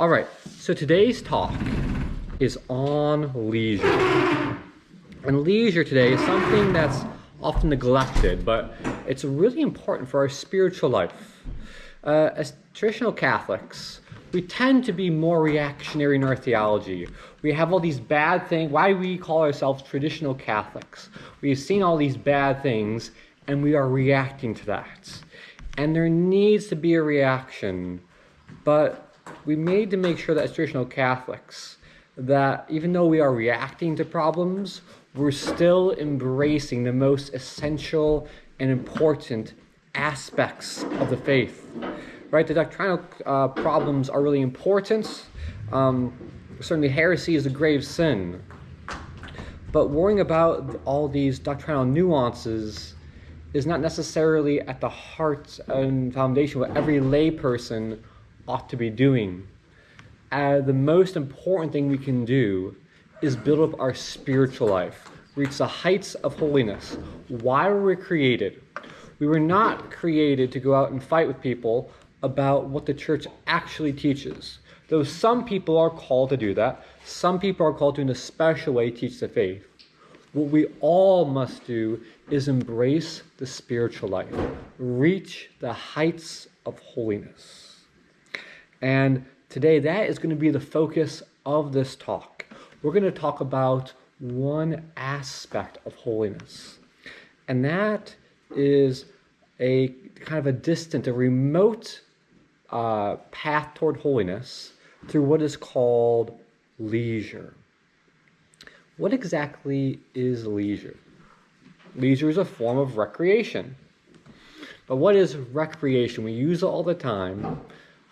All right, so today's talk is on leisure. And leisure today is something that's often neglected, but it's really important for our spiritual life. As traditional Catholics, we tend to be more reactionary in our theology. We have all these bad things. Why do we call ourselves traditional Catholics? We've seen all these bad things, and we are reacting to that. And there needs to be a reaction, but we need to make sure that as traditional Catholics, that even though we are reacting to problems, we're still embracing the most essential and important aspects of the faith. Right? The doctrinal problems are really important. Certainly heresy is a grave sin. But worrying about all these doctrinal nuances is not necessarily at the heart and foundation of what every layperson ought to be doing. The most important thing we can do is build up our spiritual life, reach the heights of holiness. Why were we created? We were not created to go out and fight with people about what the church actually teaches. Though some people are called to do that, some people are called to in a special way teach the faith. What we all must do is embrace the spiritual life, reach the heights of holiness. And today that is going to be the focus of this talk. We're going to talk about one aspect of holiness, and that is a kind of a distant, a remote path toward holiness through what is called leisure. What exactly is leisure? Leisure is a form of recreation. But what is recreation? We use it all the time,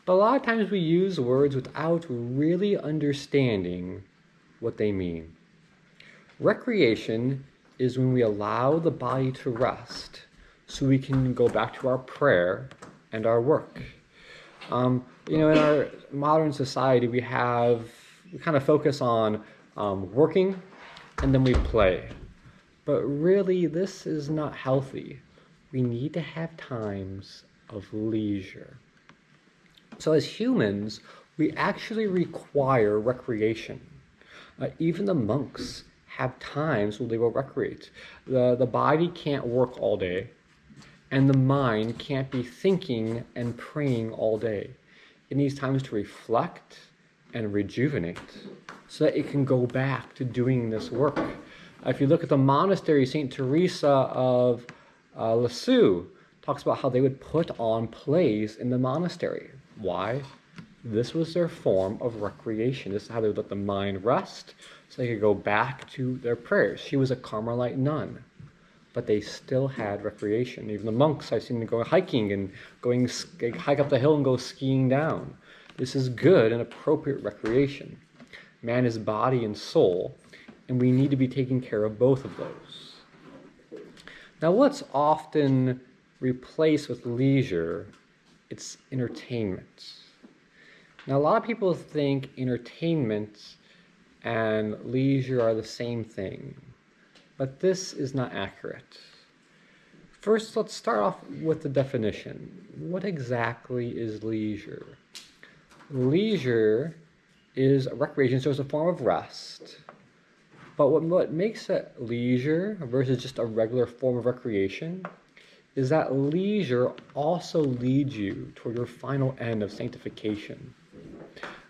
but a lot of times we use words without really understanding what they mean. Recreation is when we allow the body to rest so we can go back to our prayer and our work. In our modern society, we kind of focus on working and then we play. But really, this is not healthy. We need to have times of leisure. So as humans, we actually require recreation. Even the monks have times when they will recreate. The body can't work all day, and the mind can't be thinking and praying all day. It needs times to reflect and rejuvenate so that it can go back to doing this work. If you look at the monastery, St. Teresa of Lisieux talks about how they would put on plays in the monastery. Why? This was their form of recreation. This is how they would let the mind rest so they could go back to their prayers. She was a Carmelite nun, but they still had recreation. Even the monks, I've seen them go hiking and hike up the hill and go skiing down. This is good and appropriate recreation. Man is body and soul, and we need to be taking care of both of those. Now, what's often replaced with leisure? It's entertainment. Now, a lot of people think entertainment and leisure are the same thing, but this is not accurate. First, let's start off with the definition. What exactly is leisure? Leisure is a recreation, so it's a form of rest. But what makes it leisure versus just a regular form of recreation is that leisure also leads you toward your final end of sanctification.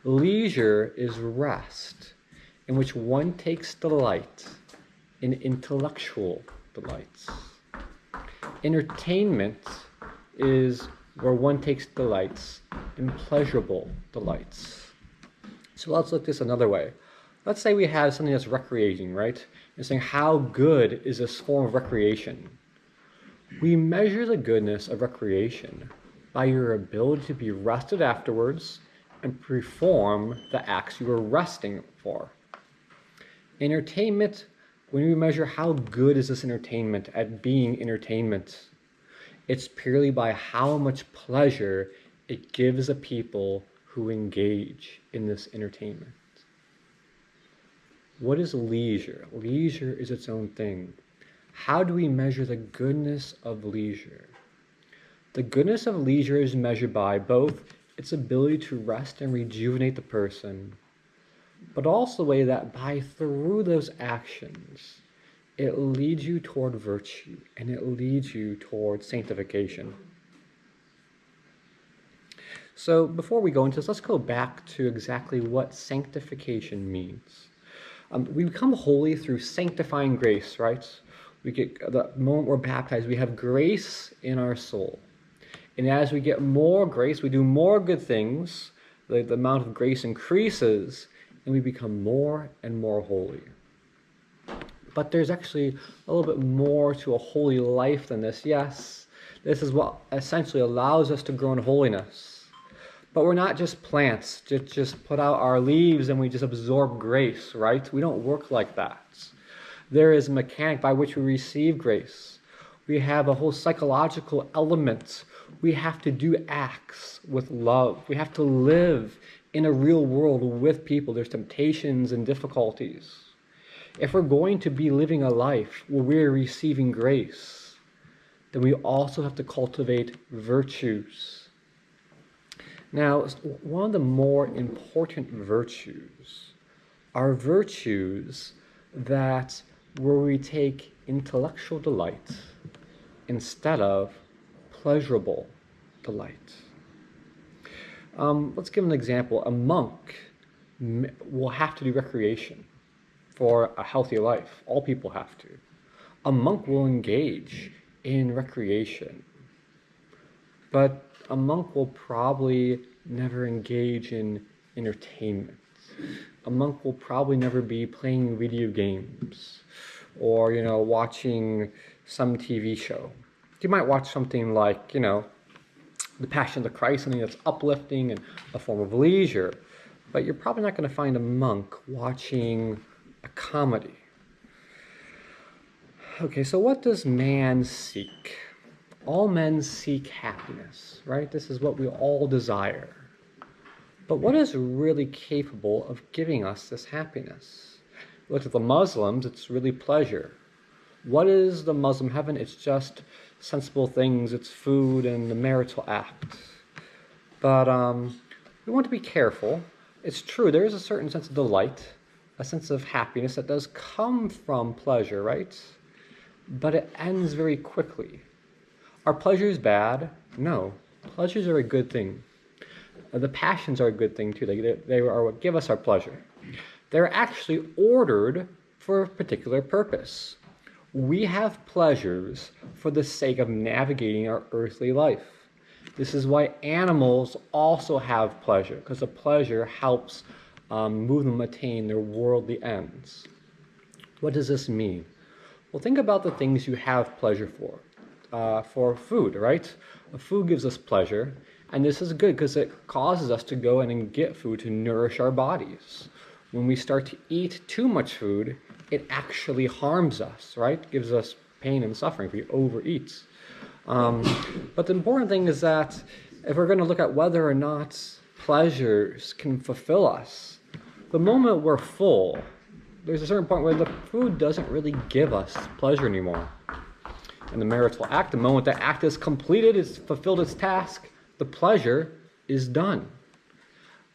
Leisure is rest in which one takes delight in intellectual delights. Entertainment is where one takes delights in pleasurable delights. So let's look at this another way. Let's say we have something that's recreating, right? And saying, how good is this form of recreation? We measure the goodness of recreation by your ability to be rested afterwards and perform the acts you were resting for. Entertainment, when we measure how good is this entertainment at being entertainment, it's purely by how much pleasure it gives the people who engage in this entertainment. What is leisure? Leisure is its own thing. How do we measure the goodness of leisure? The goodness of leisure is measured by both its ability to rest and rejuvenate the person, but also the way that through those actions, it leads you toward virtue and it leads you toward sanctification. So before we go into this, let's go back to exactly what sanctification means. We become holy through sanctifying grace, right? We get the moment we're baptized, we have grace in our soul. And as we get more grace, we do more good things, the amount of grace increases, and we become more and more holy. But there's actually a little bit more to a holy life than this. Yes, this is what essentially allows us to grow in holiness. But we're not just plants, just put out our leaves and we just absorb grace, right? We don't work like that. There is a mechanic by which we receive grace. We have a whole psychological element. We have to do acts with love. We have to live in a real world with people. There's temptations and difficulties. If we're going to be living a life where we're receiving grace, then we also have to cultivate virtues. Now, one of the more important virtues are virtues that where we take intellectual delight instead of pleasurable delight. Let's give an example. A monk will have to do recreation for a healthy life. All people have to. A monk will engage in recreation, but a monk will probably never engage in entertainment. A monk will probably never be playing video games or, watching some TV show. You might watch something like, The Passion of the Christ, something that's uplifting and a form of leisure, but you're probably not going to find a monk watching a comedy. Okay, so what does man seek? All men seek happiness, right? This is what we all desire. But what is really capable of giving us this happiness? Look at the Muslims, it's really pleasure. What is the Muslim heaven? It's just sensible things, it's food and the marital act. But we want to be careful. It's true, there is a certain sense of delight, a sense of happiness that does come from pleasure, right? But it ends very quickly. Are pleasures bad? No. Pleasures are a good thing. The passions are a good thing too. They are what give us our pleasure. They're actually ordered for a particular purpose. We have pleasures for the sake of navigating our earthly life. This is why animals also have pleasure, because the pleasure helps move them attain their worldly ends. What does this mean? Well, think about the things you have pleasure for. For food, right? Food gives us pleasure, and this is good because it causes us to go in and get food to nourish our bodies. When we start to eat too much food, it actually harms us, right? It gives us pain and suffering if we overeat. But the important thing is that if we're going to look at whether or not pleasures can fulfill us, the moment we're full, there's a certain point where the food doesn't really give us pleasure anymore. In the marital act, the moment the act is completed, it's fulfilled its task, the pleasure is done.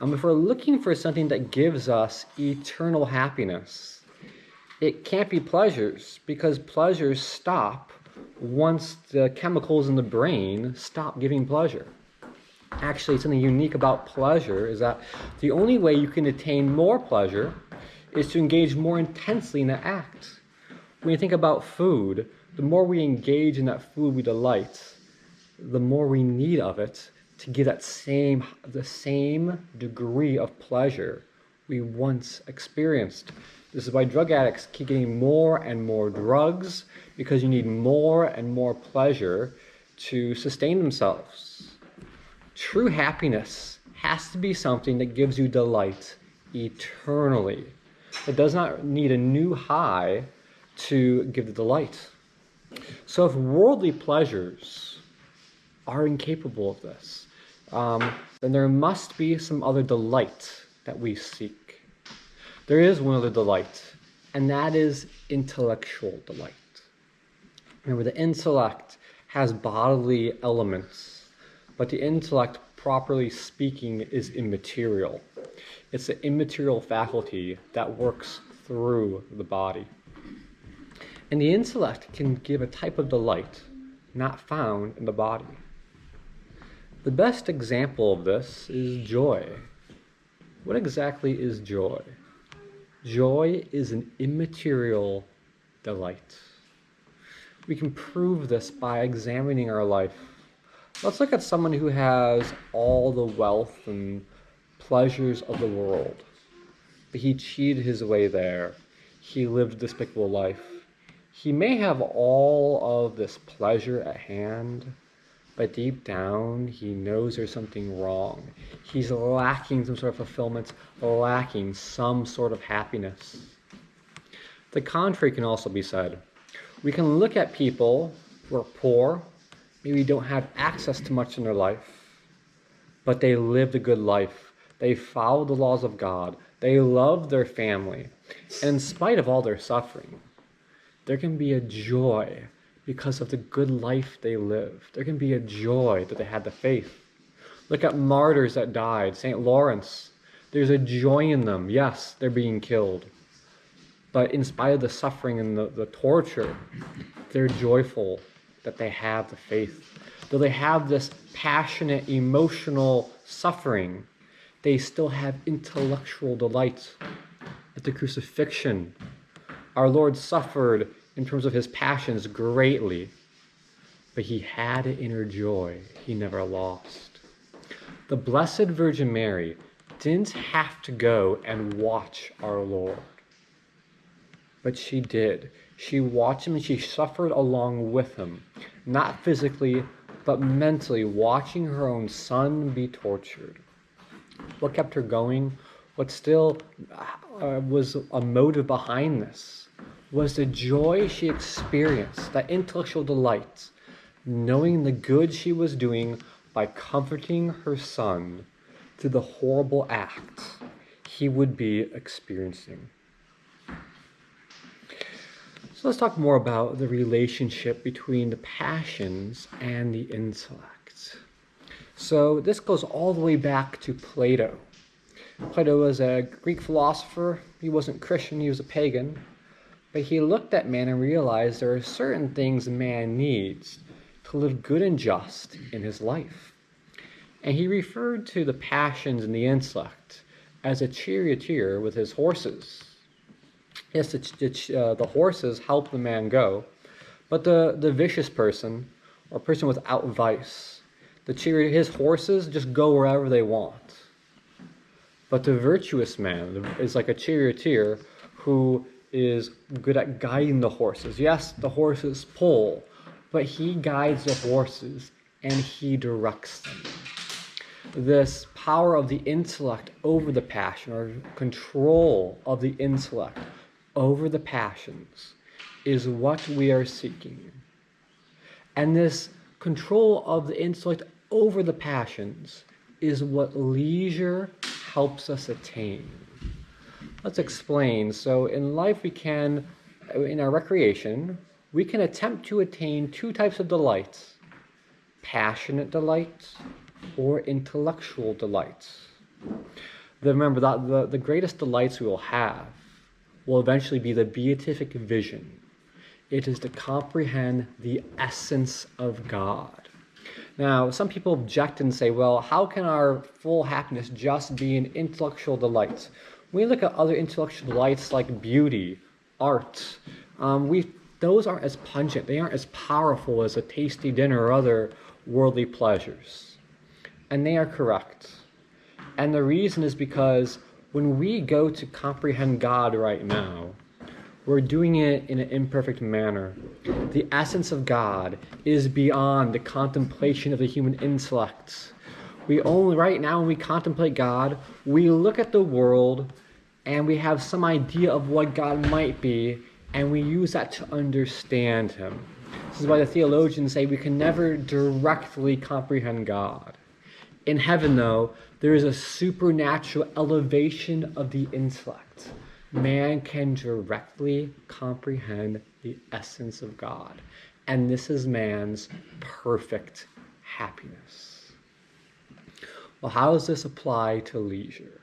If we're looking for something that gives us eternal happiness, it can't be pleasures, because pleasures stop once the chemicals in the brain stop giving pleasure. Actually, something unique about pleasure is that the only way you can attain more pleasure is to engage more intensely in the act. When you think about food, the more we engage in that food we delight, the more we need of it to get the same degree of pleasure we once experienced. This is why drug addicts keep getting more and more drugs, because you need more and more pleasure to sustain themselves. True happiness has to be something that gives you delight eternally. It does not need a new high to give the delight. So if worldly pleasures are incapable of this, then there must be some other delight that we seek. There is one other delight, and that is intellectual delight. Remember, the intellect has bodily elements, but the intellect properly speaking, is immaterial. It's the immaterial faculty that works through the body. And the intellect can give a type of delight not found in the body. The best example of this is joy. What exactly is joy? Joy is an immaterial delight. We can prove this by examining our life. Let's look at someone who has all the wealth and pleasures of the world, but he cheated his way there. He lived a despicable life. He may have all of this pleasure at hand, but deep down, he knows there's something wrong. He's lacking some sort of fulfillment, lacking some sort of happiness. The contrary can also be said. We can look at people who are poor, maybe don't have access to much in their life, but they lived a good life. They followed the laws of God. They loved their family. And in spite of all their suffering, there can be a joy because of the good life they lived. There can be a joy that they had the faith. Look at martyrs that died. St. Lawrence, there's a joy in them. Yes, they're being killed. But in spite of the suffering and the torture, they're joyful that they have the faith. Though they have this passionate, emotional suffering, they still have intellectual delight. At the crucifixion, our Lord suffered in terms of his passions greatly, but he had an inner joy he never lost. The Blessed Virgin Mary didn't have to go and watch our Lord, but she did. She watched him and she suffered along with him, not physically, but mentally, watching her own son be tortured. What kept her going? What still was a motive behind this was the joy she experienced, that intellectual delight, knowing the good she was doing by comforting her son through the horrible act he would be experiencing. So let's talk more about the relationship between the passions and the intellect. So this goes all the way back to Plato. Plato was a Greek philosopher. He wasn't Christian, he was a pagan. But he looked at man and realized there are certain things man needs to live good and just in his life. And he referred to the passions and the intellect as a charioteer with his horses. Yes, the horses help the man go, but the vicious person, or person without vice, his horses just go wherever they want. But the virtuous man is like a charioteer who is good at guiding the horses. Yes, the horses pull, but he guides the horses and he directs them. This power of the intellect over the passion, or control of the intellect over the passions, is what we are seeking. And this control of the intellect over the passions is what leisure helps us attain. Let's explain. So in life in our recreation, we can attempt to attain two types of delights: passionate delights or intellectual delights. Remember that the greatest delights we will have will eventually be the beatific vision. It is to comprehend the essence of God. Now, some people object and say, well, how can our full happiness just be an intellectual delight? When we look at other intellectual delights like beauty, art, those aren't as pungent, they aren't as powerful as a tasty dinner or other worldly pleasures. And they are correct. And the reason is because when we go to comprehend God right now, we're doing it in an imperfect manner. The essence of God is beyond the contemplation of the human intellect. Right now, when we contemplate God, we look at the world and we have some idea of what God might be, and we use that to understand him. This is why the theologians say we can never directly comprehend God. In heaven, though, there is a supernatural elevation of the intellect. Man can directly comprehend the essence of God. And this is man's perfect happiness. Well, how does this apply to leisure?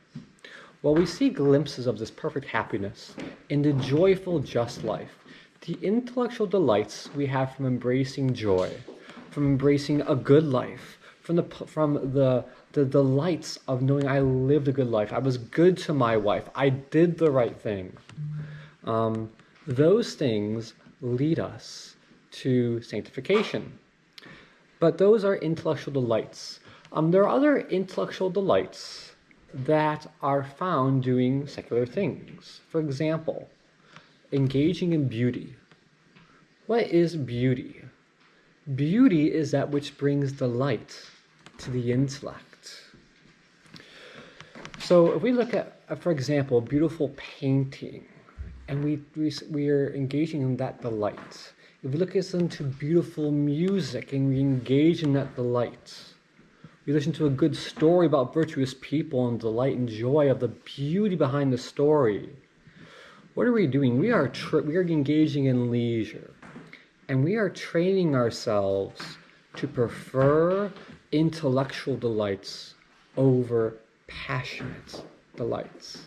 Well, we see glimpses of this perfect happiness in the joyful just life, the intellectual delights we have from embracing joy, from embracing a good life, from the delights of knowing I lived a good life. I was good to my wife. I did the right thing. Those things lead us to sanctification. But those are intellectual delights. There are other intellectual delights that are found doing secular things. For example, engaging in beauty. What is beauty? Beauty is that which brings delight to the intellect. So if we look at, for example, a beautiful painting, and we are engaging in that delight. If we look into beautiful music and we engage in that delight, we listen to a good story about virtuous people and delight and joy of the beauty behind the story. What are we doing? We are engaging in leisure, and we are training ourselves to prefer intellectual delights over passionate delights.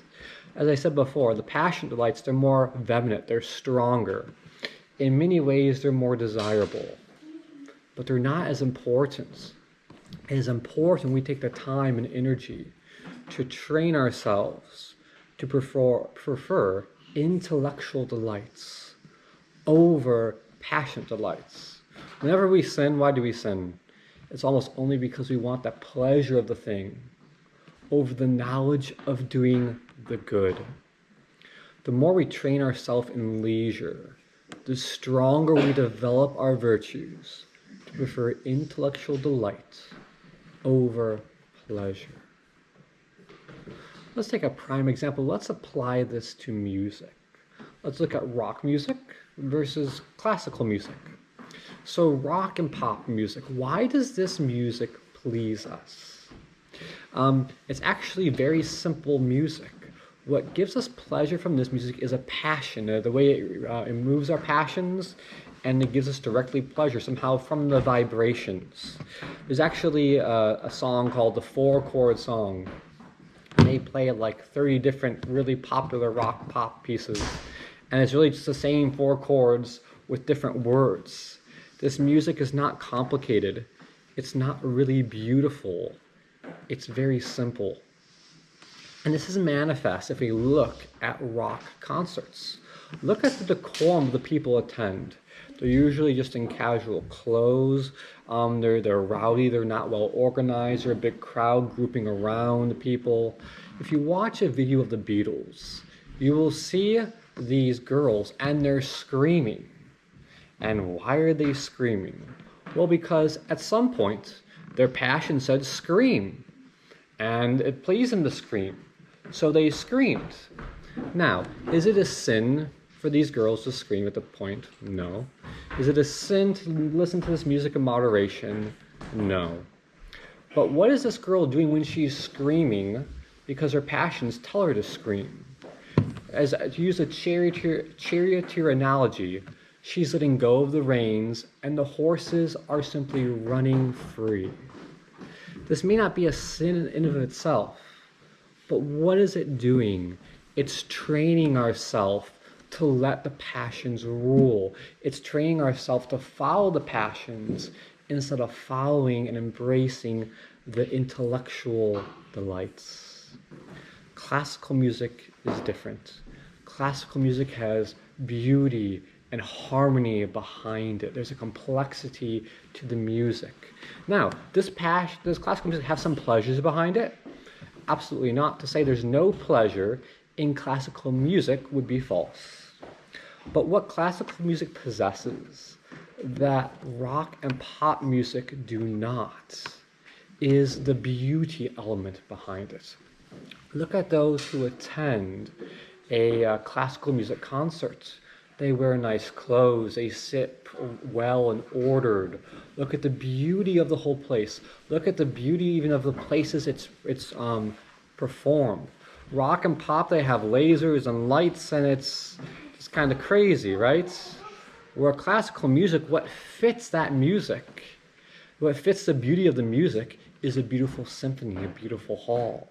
As I said before, the passionate delights, they're more vehement, they're stronger. In many ways, they're more desirable, but they're not as important. It is important we take the time and energy to train ourselves to prefer intellectual delights over passionate delights. Whenever we sin, why do we sin? It's almost only because we want the pleasure of the thing over the knowledge of doing the good. The more we train ourselves in leisure, the stronger we develop our virtues to prefer intellectual delight over pleasure. Let's take a prime example. Let's apply this to music. Let's look at rock music versus classical music. So rock and pop music, why does this music please us? It's actually very simple music. What gives us pleasure from this music is a passion, the way it moves our passions, and it gives us directly pleasure somehow from the vibrations. There's actually a song called the 4-chord song. And they play like 30 different really popular rock pop pieces. And it's really just the same 4 chords with different words. This music is not complicated. It's not really beautiful. It's very simple. And this is manifest if we look at rock concerts. Look at the decorum the people attend. They're usually just in casual clothes. They're rowdy. They're not well organized. They're a big crowd grouping around the people. If you watch a video of the Beatles, you will see these girls and they're screaming. And why are they screaming? Well, because at some point their passion said scream, and it pleased them to scream. So they screamed. Now, is it a sin for these girls to scream at the point? No. Is it a sin to listen to this music in moderation? No. But what is this girl doing when she's screaming because her passions tell her to scream? As to use a charioteer analogy, she's letting go of the reins and the horses are simply running free. This may not be a sin in and of itself, but what is it doing? It's training ourselves to let the passions rule. It's training ourselves to follow the passions instead of following and embracing the intellectual delights. Classical music is different. Classical music has beauty and harmony behind it. There's a complexity to the music. Now, does classical music have some pleasures behind it? Absolutely not. To say there's no pleasure in classical music would be false. But what classical music possesses that rock and pop music do not is the beauty element behind it. Look at those who attend a classical music concert. They wear nice clothes, they sit well and ordered. Look at the beauty of the whole place. Look at the beauty even of the places it's performed. Rock and pop, they have lasers and lights, and it's kind of crazy, right? Where classical music, what fits that music, what fits the beauty of the music is a beautiful symphony, a beautiful hall.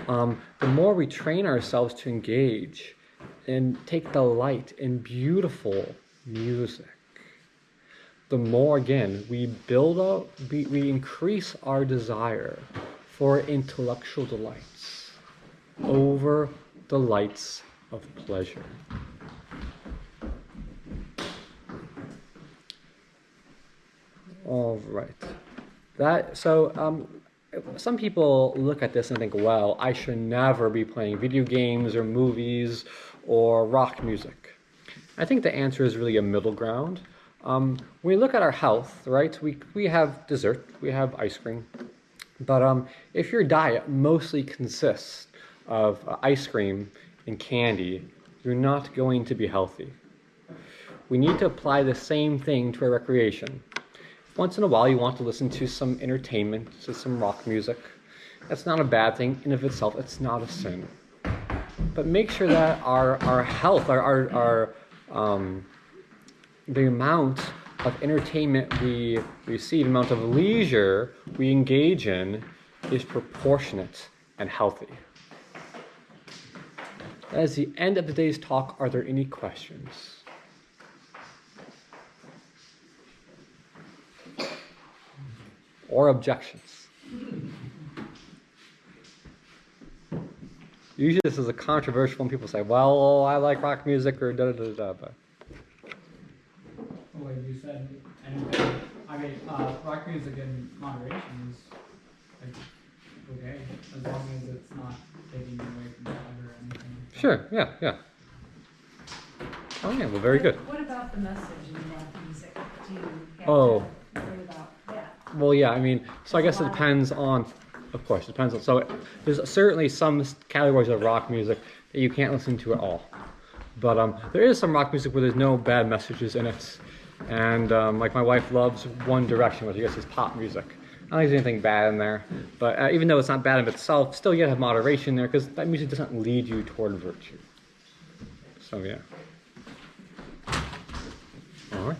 The more we train ourselves to engage and take delight in beautiful music, the more, again, we increase our desire for intellectual delights over delights of pleasure. All right. Some people look at this and think, well, I should never be playing video games or movies or rock music. I think the answer is really a middle ground. When we look at our health, right, we have dessert, we have ice cream. But if your diet mostly consists of ice cream and candy, you're not going to be healthy. We need to apply the same thing to our recreation. Once in a while, you want to listen to some entertainment, to some rock music. That's not a bad thing in of itself. It's not a sin. But make sure that our health, the amount of entertainment we receive, the amount of leisure we engage in, is proportionate and healthy. That is the end of today's talk. Are there any questions? Or objections? Usually this is a controversial when people say, well, I like rock music or da-da-da-da, but... Well, like you said, rock music in moderation is like, okay, as long as it's not taking you away from God or anything. Sure, yeah. Oh yeah, well, very good. What about the message in rock music? Do you have to worry about that? Well, yeah, so I guess it depends on, of course, it depends on, so there's certainly some categories of rock music that you can't listen to at all. But there is some rock music where there's no bad messages in it. And like my wife loves One Direction, which I guess is pop music. I don't think there's anything bad in there. But even though it's not bad in itself, still you gotta have moderation there because that music doesn't lead you toward virtue. So yeah. All right.